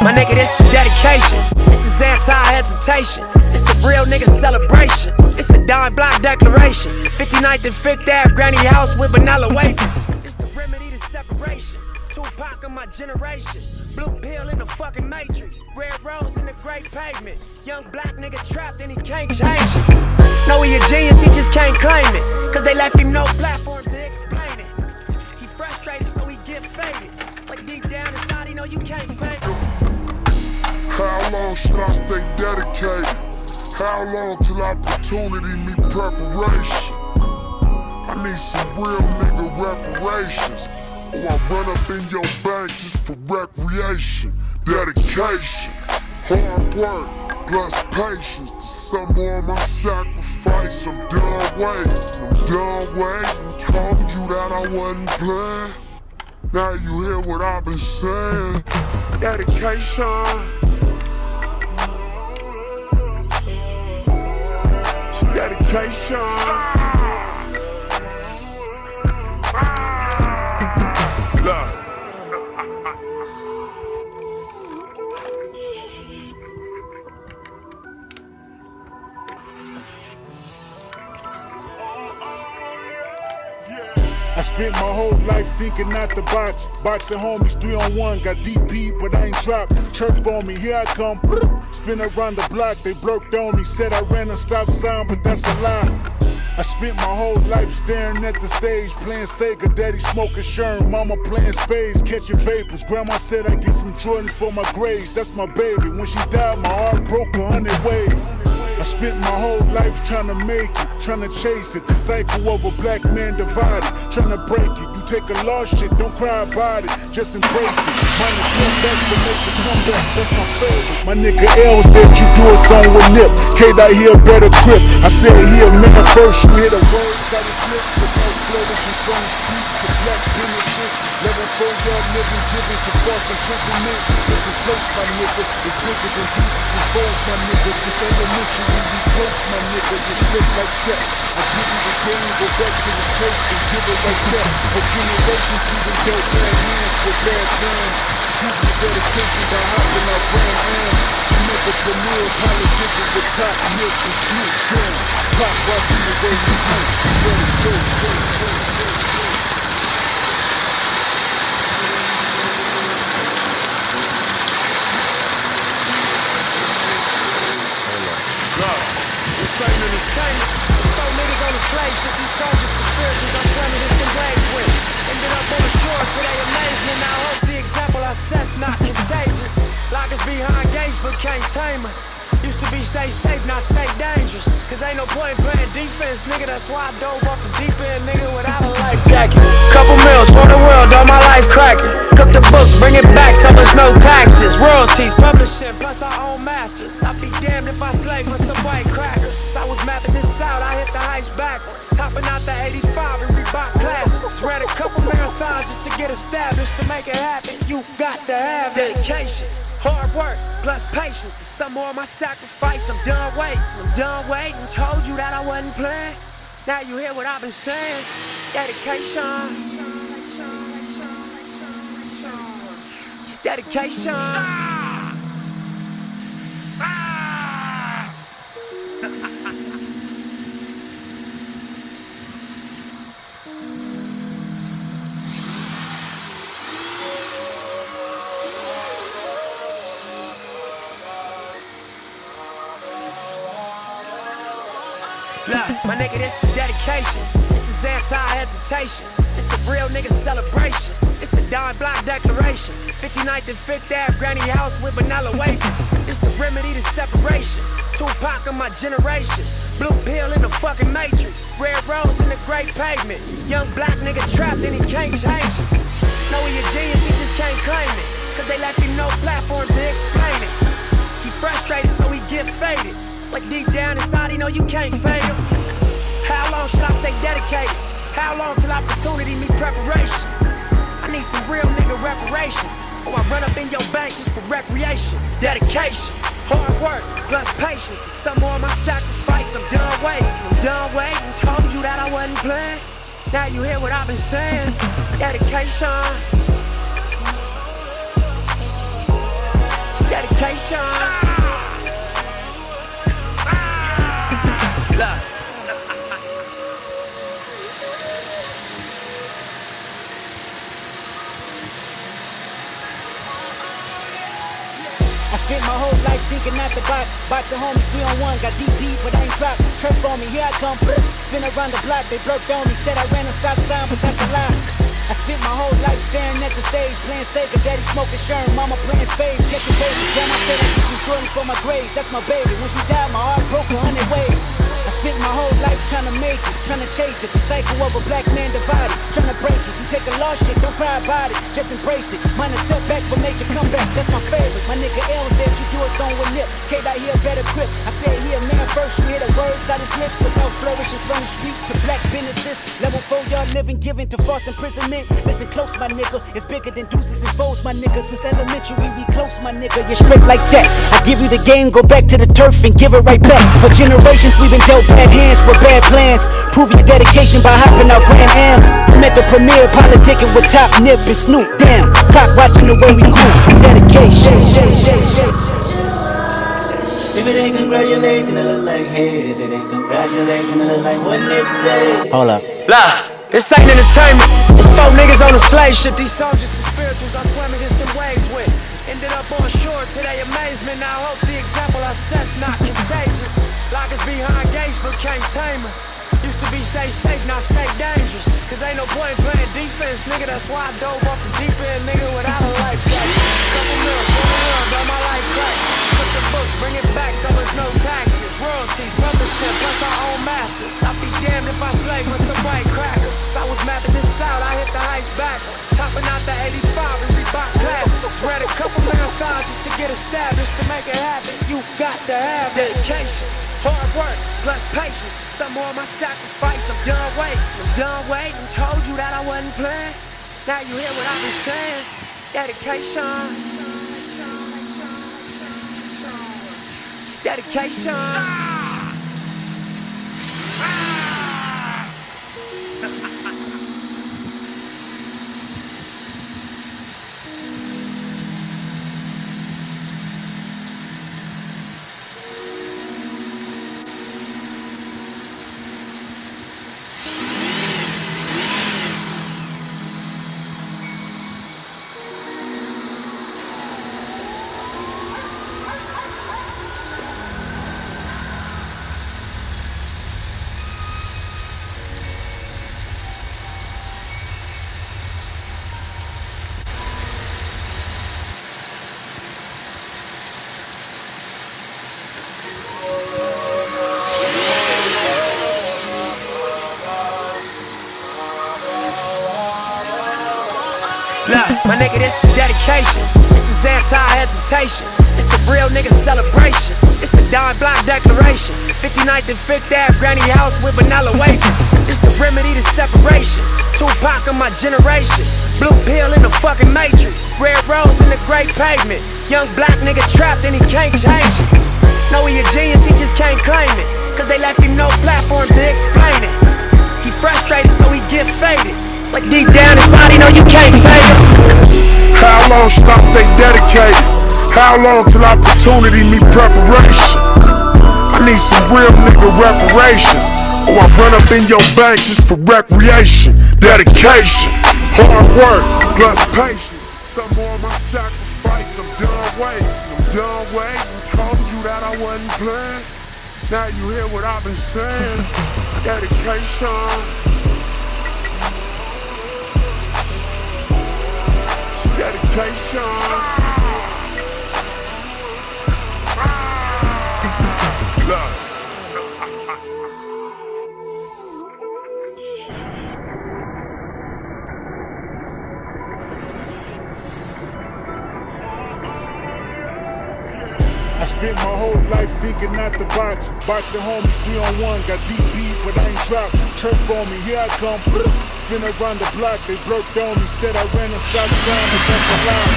My nigga, this is dedication. This is anti-hesitation. It's a real nigga celebration. It's a dime block declaration. 59th and 5th Ave, granny house with vanilla wafers. It's the remedy to separation. Tupac of my generation. Blue pill in the fucking matrix. Red rose in the great pavement. Young black nigga trapped and he can't change it. Know he a genius, he just can't claim it. Cause they left him no platforms to explain it. He frustrated so he get faded. Like deep down inside he know you can't fake it. How long should I stay dedicated? How long till opportunity meet preparation? I need some real nigga reparations, or I run up in your bank just for recreation. Dedication, hard work, plus patience. To some more of my sacrifice, I'm done waiting. Told you that I wasn't playing. Now you hear what I've been saying. Dedication. Dedication. Look. I spent my whole life thinking not to box. Boxing homies 3-on-1, got DP, but I ain't dropped. Chirp on me, here I come. Spin around the block, they blurked on me. Said I ran a stop sign, but that's a lie. I spent my whole life staring at the stage, playing Sega, daddy smoking Sherm, mama playing spades, catching vapors. Grandma said I get some Jordans for my grades, that's my baby. When she died, my heart broke 100 ways. I spent my whole life trying to make it, trying to chase it. The cycle of a black man divided, trying to break it. You take a lost shit, don't cry about it, just embrace it. Mine is setback, but make you come back, that's my favorite. My nigga L said you do a song with Nip, K-Dot here better grip. I said he a minute first, you hear the words out his lips. The most flourishes from the streets to black businesses. 11 4 young niggas giving to false imprisonment. This is close, my nigga, it's bigger than pieces and balls, my nigga. Since elementary, we close, my nigga, it's straight like that. I give you the game, go back to the place and give it like that. For generations, we been dealt bad hands for bad plans. Prove your dedication by hopping our brand arms. You make a premier politician with top milk and sweet jams. Pop watching the way we do. This ain't entertainment. So niggas on the slave ship, these soldiers for spirituals I'm planning this engaged with. Ended up on the shore to their amazement. Now I hope the example I set's not contagious. Lock us behind gates but can't tame us. Used to be stay safe, now stay dangerous. Cause ain't no point playing defense, nigga. That's why I dove off the deep end, nigga, without a life jacket. Couple mils, for the world, all my life cracking. Cook the books, bring it back, so there's no taxes. Royalties, publishing, plus our own masters. I'd be damned if I slave for some white crackers. I was mapping this out, I hit the heights backwards. Hopping out the 85 and Reebok classics. Ran a couple marathons just to get established. To make it happen, you got to have dedication. Hard work, plus patience. To some more of my sacrifice, I'm done waiting. Told you that I wasn't playing. Now you hear what I've been saying. Dedication. It's dedication. Look, my nigga, this is dedication. This is anti-hesitation. It's a real nigga celebration. It's a dime block declaration. 59th and 5th Ave, granny house with vanilla wafers. It's the remedy to separation. Tupac of my generation. Blue pill in the fucking matrix. Red rose in the great pavement. Young black nigga trapped and he can't change it. Know he a genius, he just can't claim it. Cause they left him no platforms to explain it. He frustrated so he get faded. Like deep down inside he know you can't fade him. How long should I stay dedicated? How long till opportunity meet preparation? I need some real nigga reparations, or I run up in your bank just for recreation. Dedication, hard work, plus patience. To some more of my sacrifice, I'm done waiting. Told you that I wasn't playing. Now you hear what I've been saying. Dedication. Dedication. Look. I spent my whole life thinking out the box. Boxing homies 3-on-1, got DP, but I ain't dropped. Chirp on me, here I come. Spin around the block, they blurted on me. Said I ran a stop sign, but that's a lie. I spent my whole life staring at the stage, playing Sega, daddy smoking Sherm, mama playing spades, catching babies. Grandma said I get some Jordans for my grades, that's my baby. When she died, my heart broke 100 ways. I spent my whole life trying to make it, trying to chase it. The cycle of a black man divided, trying to break it. You take a lost shit, don't cry about it, just embrace it. Mine a setback for major comeback, that's my favorite. My nigga L said you do it song with nip. K-Dot here better grip. I said he a man first, you hear the words out his lips. So now flourishing from the streets to black businesses. Level 4 y'all living, giving to false imprisonment. Listen close, my nigga, it's bigger than deuces and foes, my nigga. Since elementary we close, my nigga. You're straight like that. I give you the game, go back to the turf and give it right back. For generations we've been dealt bad hands with bad plans. Prove your dedication by hopping out Grand Ams. Met the premiere, politicking with Top Nip and Snoop. Damn, cock watching the way we groove from dedication. If it ain't congratulate, then it look like hate. If it ain't congratulate, then it look like what Nip say. Hold up. Look, this ain't entertainment. It's 4 niggas on a slave ship. These soldiers and spirituals I swam against them waves with. Ended up on shore to their amazement. Now I hope the example I set's not contagious. Lockers behind gates became tamers. Used to be stay safe, now stay dangerous. Cause ain't no point playing defense, nigga. That's why I dove off the deep end, nigga, without a life jacket. Couple mil, all my life back. Took the books, bring it back so there's no taxes. Royalties, membership, plus our own masters. I'd be damned if I slave with some white crackers. I was mapping this out, I hit the heights backwards. Topping out the 85 and Reebok classics. Read a couple marathons just to get established. To make it happen, you got to have dedication. Hard work, plus patience. Some more of my sacrifice. I'm done waiting. Told you that I wasn't playing. Now you hear what I've been saying. Dedication. It's dedication. Look, my nigga, this is dedication. This is anti-hesitation. It's a real nigga celebration. It's a dime block declaration. 59th and 5th Ave, granny house with vanilla wafers. It's the remedy to separation. Tupac of my generation. Blue pill in the fucking matrix. Red rose in the great pavement. Young black nigga trapped and he can't change it. Know he a genius, he just can't claim it. Cause they left him no platforms to explain it. He frustrated so he get faded. But deep down inside he know you can't fade him. How long should I stay dedicated? How long till opportunity meet preparation? I need some real nigga reparations, or I run up in your bank just for recreation. Dedication, hard work, plus patience. Some more of my sacrifice. I'm done waiting. Told you that I wasn't playing. Now you hear what I've been saying. Dedication. Dedication. Look. I spent my whole life thinking out the box. Boxing homies 3-on-1, got DP, but I ain't dropped. Chirp on me, here I come. Spin around the block, they blurted on me. Said I ran a stop sign, but that's a lie.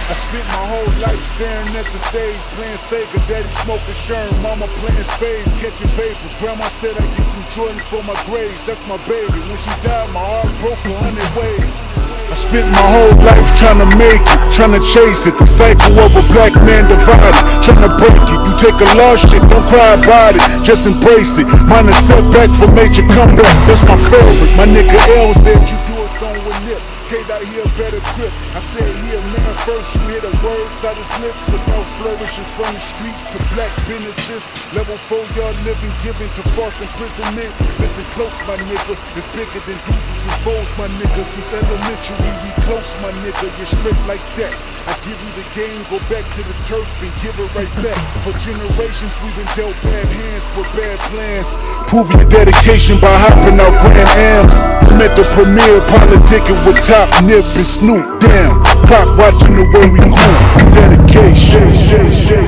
I spent my whole life staring at the stage, playing Sega, daddy smoking Sherm, mama playing spades, catching vapors. Grandma said I get some Jordans for my grades, that's my baby. When she died, my heart broke 100 ways. I spent my whole life trying to make it, trying to chase it. The cycle of a black man divided, trying to break it. You take a lost shit, don't cry about it, just embrace it. Mine a setback for major comeback, that's my favorite. My nigga L said you do a song with Nip, Kate out here better grip. I said here, man, first you hear the words out his lips about flourishing from the streets to black businesses. Level 4 y'all living, giving to false imprisonment. Listen close, my nigga, it's bigger than deuces and foes, my nigga. Since elementary we close, my nigga, you're straight like that. I give you the game, go back to the turf and give it right back. For generations we've been dealt bad hands with bad plans. Prove your dedication by hopping out Grand Ams. Met the premier politicking with Top Nip and Snoop. Damn, Pop watching the way we grew from dedication.